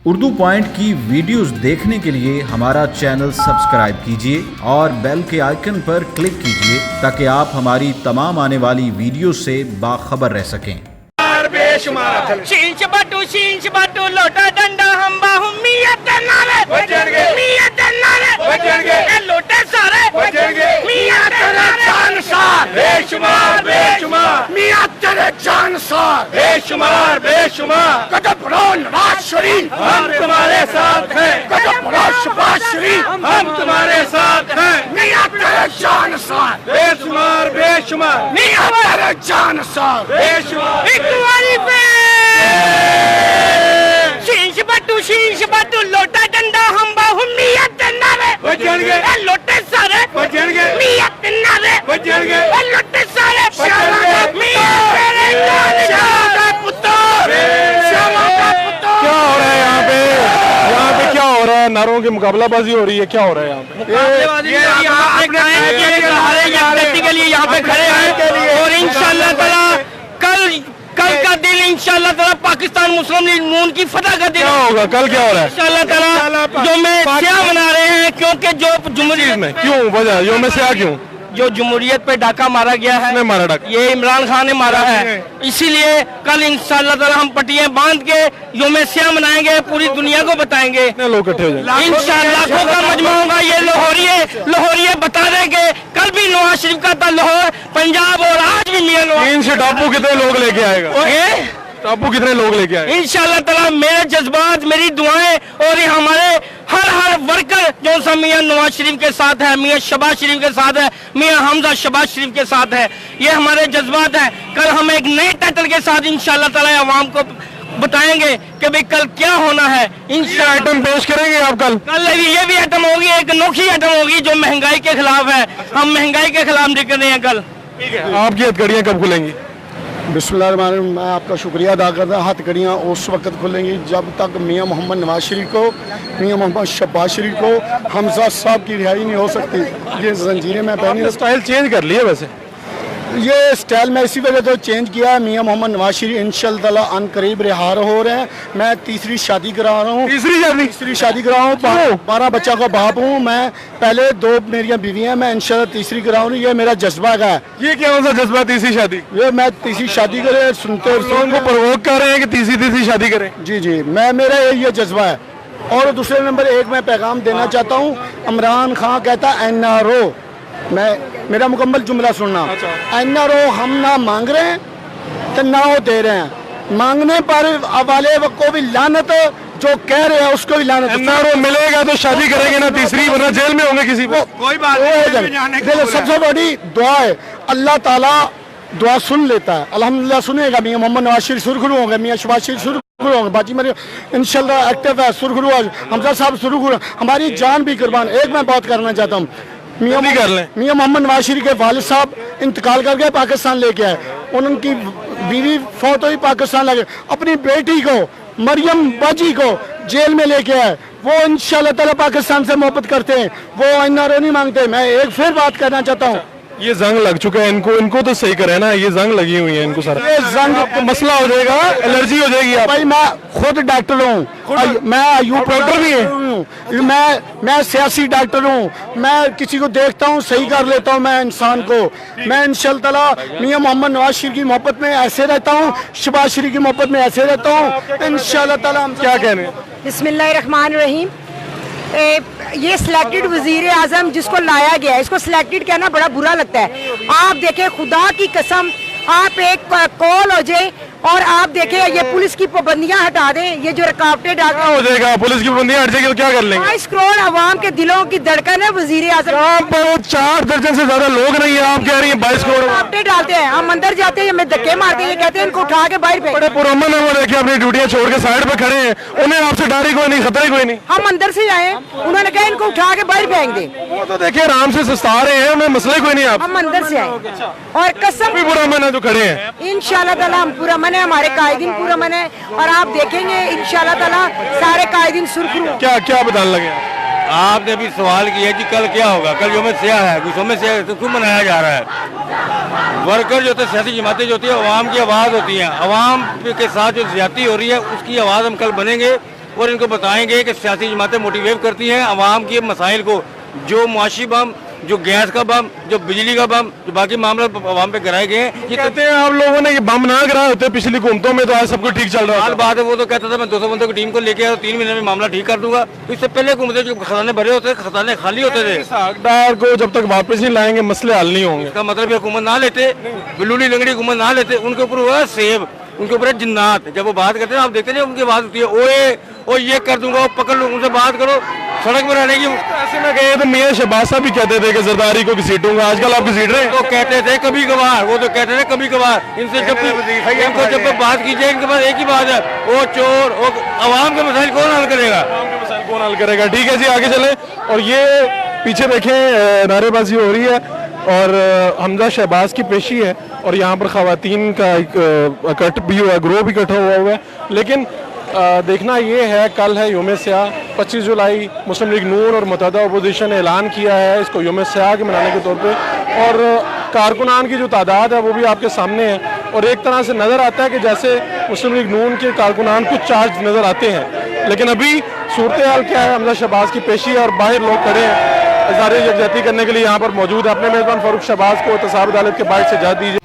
Urdu point کی videos دیکھنے کے لیے ہمارا چینل سبسکرائب کیجیے اور بیل کے آئیکن پر کلک کیجیے تاکہ آپ ہماری تمام آنے والی ویڈیوز سے باخبر رہ سکیں۔ شینش بٹو لوٹا ڈنڈا ہم باہم میت نارے میت نارے لوٹے سارے میت جان سار بے شمار میت جان سار بے شمار قدم رو نواز شریف ہم تمہارے ساتھ ہیں، قدم رو شباز شریف ہم تمہارے ساتھ ہیں، میت جان سار بے شمار میت جان سار بے شمار۔ شینش بٹو لوٹا ڈنڈا ہم باہم میت نارے لوٹے سارے میت نارے لوٹے سارے کیا ہو رہا ہے یہاں پہ کیا ہو رہا ہے؟ نعروں کی مقابلہ بازی ہو رہی ہے، کیا ہو رہا ہے یہاں پہ؟ یہاں پہ کھڑے ہیں اور انشاءاللہ تعالی کل کا دن انشاءاللہ تعالی پاکستان مسلم لیگ نون کی فتح کا دن کیا ہوگا؟ کل کیا ہو رہا ہے انشاءاللہ تعالی؟ جو میں سیاہ منا رہے ہیں کیونکہ جو جمہوریت میں کیوں وجہ یوم سیاہ کیوں؟ جو جمہوریت پہ ڈاکہ مارا گیا ہے، مارا ڈاکہ یہ عمران خان نے مارا ہے، اسی لیے کل انشاءاللہ تعالی ہم پٹیاں باندھ کے یوم سیاہ منائیں گے، پوری دنیا کو بتائیں گے، لوگ اکٹھے ہو جائیں گے انشاءاللہ لاکھوں کا مجمع ہوگا۔ یہ لاہوریے بتا دیں گے کل بھی نواز شریف کا تھا لاہور پنجاب اور آج بھی میاں نواز۔ تین سے ٹاپو کتنے لوگ لے کے آئے گا؟ ٹاپو کتنے لوگ لے کے آئے؟ انشاءاللہ تعالی میرے جذبات، میری دعائیں اور یہ ہمارے ہر ورکر جو سا میاں نواز شریف کے ساتھ ہے، میاں شہباز شریف کے ساتھ ہے، میاں حمزہ شہباز شریف کے ساتھ ہے، یہ ہمارے جذبات ہیں۔ کل ہم ایک نئے ٹائٹل کے ساتھ انشاءاللہ تعالی عوام کو بتائیں گے کہ بھئی کل کیا ہونا ہے۔ انشاءاللہ آئٹم پیش کریں گے آپ کل یہ بھی آئٹم ہوگی، ایک انوکھی آئٹم ہوگی جو مہنگائی کے خلاف ہے، ہم مہنگائی کے خلاف نکل رہے ہیں کل۔ آپ کی ہتھکڑیاں کب کھلیں گی؟ بسم اللہ الرحمن الرحیم۔ میں آپ کا شکریہ ادا کرتا ہوں۔ ہتھکڑیاں اس وقت کھلیں گی جب تک میاں محمد نواز شریف کو، میاں محمد شہباز شریف کو، حمزہ صاحب کی رہائی نہیں ہو سکتی۔ یہ زنجیریں میں پہنی اسٹائل چینج کر لیے ویسے؟ یہ سٹائل میں اسی وجہ تو چینج کیا ہے۔ میاں محمد نواز شریف انشاءاللہ تعالیٰ عن قریب رہا ہو رہے ہیں۔ میں تیسری شادی کرا رہا ہوں، تیسری شادی کرا ہوں، 12 بچہ کا باپ ہوں میں۔ پہلے 2 میری بیویاں ہیں، میں انشاءاللہ تیسری کرا ہوں۔ یہ میرا جذبہ ہے۔ یہ کیا سا جذبہ تیسری شادی؟ یہ میں تیسری شادی کرے سنتے ان کو پرووک کر رہے ہیں کہ تیسری شادی کریں؟ جی میرا یہ جذبہ ہے۔ اور دوسرے نمبر ایک میں پیغام دینا چاہتا ہوں، عمران خان کہتا ہے NRO، میرا مکمل جملہ سننا، NRO ہم نہ مانگ رہے ہیں تو نہ وہ دے رہے ہیں، مانگنے پر والے کو بھی لعنت، جو کہہ رہے ہیں اس کو بھی لعنت۔ NRO ملے گا تو شادی کریں گے نا تیسری، ورنہ جیل میں ہوں گے کسی کو۔ کوئی بات نہیں، سب سے بڑی دعا ہے، اللہ تعالیٰ دعا سن لیتا ہے، الحمدللہ سنے گا۔ میاں محمد نواز شریف سرخرو ہوں گے، میاں شہباز شریف سرخرو ہوں گے، باجی میرے انشاءاللہ ایکٹیو ہے، سرخرو حمزہ صاحب سرخرو، ہماری جان بھی قربان۔ ایک میں بات کرنا چاہتا ہوں، میاں محمد نواز شریف کے والد صاحب انتقال کر گئے، پاکستان لے کے آئے، ان کی بیوی فوت ہوئی، پاکستان لے گئے، اپنی بیٹی کو مریم باجی کو جیل میں لے کے آئے۔ وہ انشاءاللہ تعالیٰ پاکستان سے محبت کرتے ہیں، وہ NRO نہیں مانگتے۔ میں ایک پھر بات کرنا چاہتا ہوں، یہ زنگ لگ چکا ہے ان کو تو صحیح کرے نا، یہ زنگ لگی ہوئی ہے ان کو، سارا یہ زنگ مسئلہ ہو جائے گا، الرجی ہو جائے گی۔ بھائی میں خود ڈاکٹر ہوں، میں ایوب ڈاکٹر بھی ہوں، میں سیاسی ڈاکٹر ہوں، میں کسی کو دیکھتا ہوں صحیح کر لیتا ہوں میں انسان کو۔ میں انشاءاللہ تعالیٰ میاں محمد نواز شریف کی محبت میں ایسے رہتا ہوں، شہباز شریف کی محبت میں ایسے رہتا ہوں انشاءاللہ تعالیٰ۔ ہم کیا کہنے؟ بسم اللہ الرحمن الرحیم۔ یہ سلیکٹڈ وزیر اعظم جس کو لایا گیا ہے، اس کو سلیکٹڈ کہنا بڑا برا لگتا ہے۔ آپ دیکھیں خدا کی قسم، آپ ایک کال ہو جائے اور آپ دیکھیں یہ پولیس کی پابندیاں ہٹا دیں، یہ جو رکاوٹیں ڈال کیا ہو جائے گا؟ پولیس کی پابندیاں ہٹ جائے گی تو کیا کر لیں گے؟ 22 کروڑ عوام کے دلوں کی دھڑکن ہے وزیر اعظم۔ یہاں پر 4 درجن سے زیادہ لوگ نہیں ہیں، آپ کہہ رہی ہیں 22 کروڑ رکاوٹیں ڈالتے ہیں، ہم اندر جاتے ہیں ہمیں دھکے مارتے ہیں، یہ کہتے ہیں ان کو اٹھا کے باہر پھینک۔ بڑے پرامن ہیں وہ، دیکھیں اپنی ڈیوٹیاں چھوڑ کے سائڈ پہ کھڑے ہیں، انہیں آپ سے ڈر ہی کوئی نہیں، خطرہ ہی کوئی نہیں۔ ہم اندر سے آئے، انہوں نے کہا ان کو اٹھا کے باہر پھینک دیں۔ وہ تو دیکھیں آرام سے سستا رہے ہیں، انہیں مسئلہ کوئی نہیں۔ آپ ہم اندر سے آئے اور قسم بھی پرامن ہیں جو کھڑے ہیں۔ انشاءاللہ تعالیٰ ہم پورا من ہے، ہمارے قائدین پورا من ہے، اور آپ دیکھیں گے انشاءاللہ تعالیٰ سارے قائدین سرخرو۔ کیا بتانے لگے؟ آپ نے بھی سوال کیا کہ کل کیا ہوگا؟ کل یوم سیاہ ہے، یوم سیاہ تو کیوں منایا جا رہا ہے؟ ورکر جو ہوتے ہیں، سیاسی جماعتیں جو ہوتی ہیں، عوام کی آواز ہوتی ہیں، عوام کے ساتھ جو زیادتی ہو رہی ہے اس کی آواز ہم کل بنیں گے اور ان کو بتائیں گے کہ سیاسی جماعتیں موٹیویٹ کرتی ہیں عوام کے مسائل کو, جو معاشی بم, جو گیس کا بم, جو بجلی کا بم, جو باقی معاملہ عوام پہ گرائے گئے ہیں. یہ کہتے ہیں آپ لوگوں نے یہ بم نہ کرائے ہوتے پچھلی حکومتوں میں تو آج سب کچھ ٹھیک چل رہا حال ہے. بات ہے, وہ تو کہتا تھا میں 200 بندوں کی ٹیم کو لے کے آیا 3 مہینے میں معاملہ ٹھیک کر دوں گا. تو اس سے پہلے حکومتیں جو خزانے بھرے ہوتے تھے, خزانے خالی ہوتے تھے. ڈار کو جب تک واپس نہیں لائیں گے مسئلے حل نہیں ہوں گے. اس کا مطلب حکومت نہ لیتے, بلولی لنگڑی حکومت نہ لیتے, ان کے اوپر ہوا سیب, ان کے اوپر ہے جنات. جب وہ بات کرتے ہیں آپ دیکھتے ہیں ان کی بات ہوتی ہے اوے او یہ کر دوں گا, وہ پکڑ لوں, ان سے بات کرو سڑک پر رہنے کی. ایسے میں گئے تو میاں شہباز صاحب بھی کہتے تھے کہ زرداری کو گھسیٹوں گا, آج کل آپ گھسیٹ رہے ہیں. تو کہتے تھے کبھی کبھار, وہ تو کہتے تھے کبھی کبھار. ان سے جب بات کیجیے ان کے پاس ایک ہی بات ہے, وہ چور, وہ عوام کے مسائل کون حل کرے گا, کون حل کرے گا. ٹھیک ہے جی, آگے چلیں. اور یہ پیچھے دیکھیں نعرے بازی ہو رہی ہے اور حمزہ شہباز کی پیشی ہے, اور یہاں پر خواتین کا ایک اکٹھ بھی ہوا ہے, گروہ بھی اکٹھا ہوا ہے. لیکن دیکھنا یہ ہے, کل ہے یوم سیاہ, 25 جولائی مسلم لیگ نون اور متحدہ اپوزیشن نے اعلان کیا ہے اس کو یوم سیاہ کے منانے کے طور پہ, اور کارکنان کی جو تعداد ہے وہ بھی آپ کے سامنے ہے. اور ایک طرح سے نظر آتا ہے کہ جیسے مسلم لیگ نون کے کارکنان کچھ چارج نظر آتے ہیں, لیکن ابھی صورتحال کیا ہے, حمزہ شہباز کی پیشی ہے اور باہر لوگ کھڑے ہیں اظہار یکجہتی کرنے کے لیے یہاں پر موجود ہے. اپنے میزبان فاروق شہباز کو احتساب عدالت کے باعث سے اجازت دیجیے.